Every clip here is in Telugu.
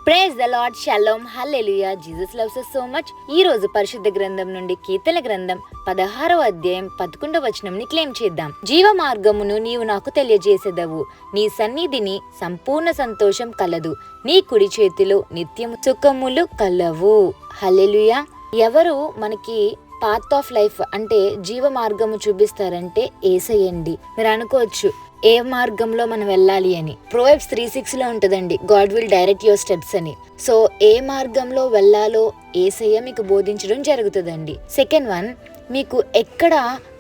Praise the Lord, shalom, hallelujah, Jesus loves us so much. ఈ రోజు పరిశుద్ధ గ్రంథం నుండి కీర్తన గ్రంథం 16వ అధ్యాయం 11వ వచనంని క్లెయిమ్ చేద్దాం. జీవ మార్గమును నీవు నాకు తెలియజేసేదవు, నీ సన్నిధిని సంపూర్ణ సంతోషం కలదు, నీ కుడి చేతిలో నిత్యము సుఖములు కలవు. హల్లెలూయా. ఎవరు మనకి పాత్ ఆఫ్ లైఫ్ అంటే జీవ మార్గము చూపిస్తారంటే యేసయ్యండి. మీరు అనుకోవచ్చు ఏ మార్గంలో మనం వెళ్ళాలి అని. ప్రోవెబ్స్ 3:6 ఉంటుందండి, God will direct your steps అని. సో ఏ మార్గంలో వెళ్ళాలో యేసయ్య మీకు బోధించడం జరుగుతుందండి. సెకండ్ వన్, మీకు ఎక్కడ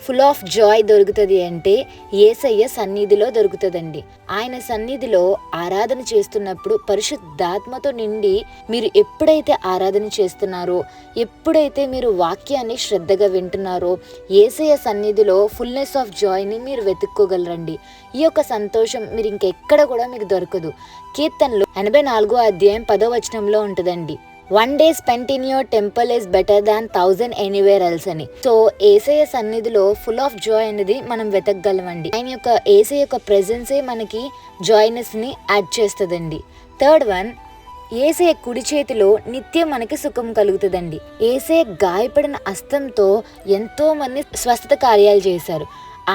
ఫుల్ ఆఫ్ జాయ్ దొరుకుతుంది అంటే యేసయ్య సన్నిధిలో దొరుకుతుందండి. ఆయన సన్నిధిలో ఆరాధన చేస్తున్నప్పుడు పరిశుద్ధాత్మతో నిండి మీరు ఎప్పుడైతే ఆరాధన చేస్తున్నారో, ఎప్పుడైతే మీరు వాక్యాన్ని శ్రద్ధగా వింటున్నారో, యేసయ్య సన్నిధిలో ఫుల్నెస్ ఆఫ్ జాయ్ని మీరు వెతుక్కోగలరండి. ఈ యొక్క సంతోషం మీరు ఇంకెక్కడ కూడా మీకు దొరకదు. కీర్తనలు 84వ అధ్యాయం 10వ వచనంలో ఉంటుందండి, 1 day spent in your temple is better than 1,000 anywhere else అని. సో యేసయ్య సన్నిధిలో ఫుల్ ఆఫ్ జాయ్ అనేది మనం వెతకగలమండి. ఆయన యొక్క యేసయ్య యొక్క ప్రెజెన్సే మనకి జాయ్నెస్ ని యాడ్ చేస్తుందండి. థర్డ్ వన్, యేసయ్య కుడి చేతిలో నిత్యం మనకి సుఖం కలుగుతుందండి. యేసయ్య గాయపడిన హస్తంతో ఎంతో మంది స్వస్థత కార్యాలు చేశారు.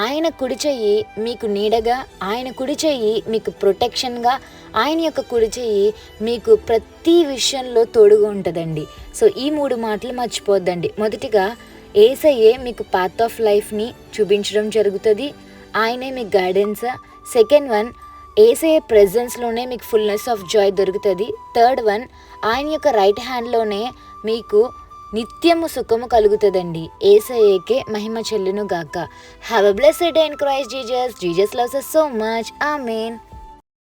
ఆయన కుడి చెయ్యి మీకు నీడగా, ఆయన కుడి చెయ్యి మీకు ప్రొటెక్షన్గా, ఆయన యొక్క కుడి చెయ్యి మీకు ప్రతి విషయంలో తోడుగా ఉంటుందండి. సో ఈ 3 మాటలు మర్చిపోద్దండి. మొదటిగా యేసయ్యే మీకు పాత్ ఆఫ్ లైఫ్ని చూపించడం జరుగుతుంది, ఆయనే మీకు గైడెన్స్. సెకండ్ వన్, యేసయ్య ప్రెజెన్స్లోనే మీకు ఫుల్నెస్ ఆఫ్ జాయ్ దొరుకుతుంది. థర్డ్ వన్, ఆయన యొక్క రైట్ హ్యాండ్లోనే మీకు నిత్యము సుఖము కలుగుతుందండి. యేసయ్యకే మహిమ చెల్లును గాక. Have a blessed day in Christ Jesus. Jesus loves us so much. Amen.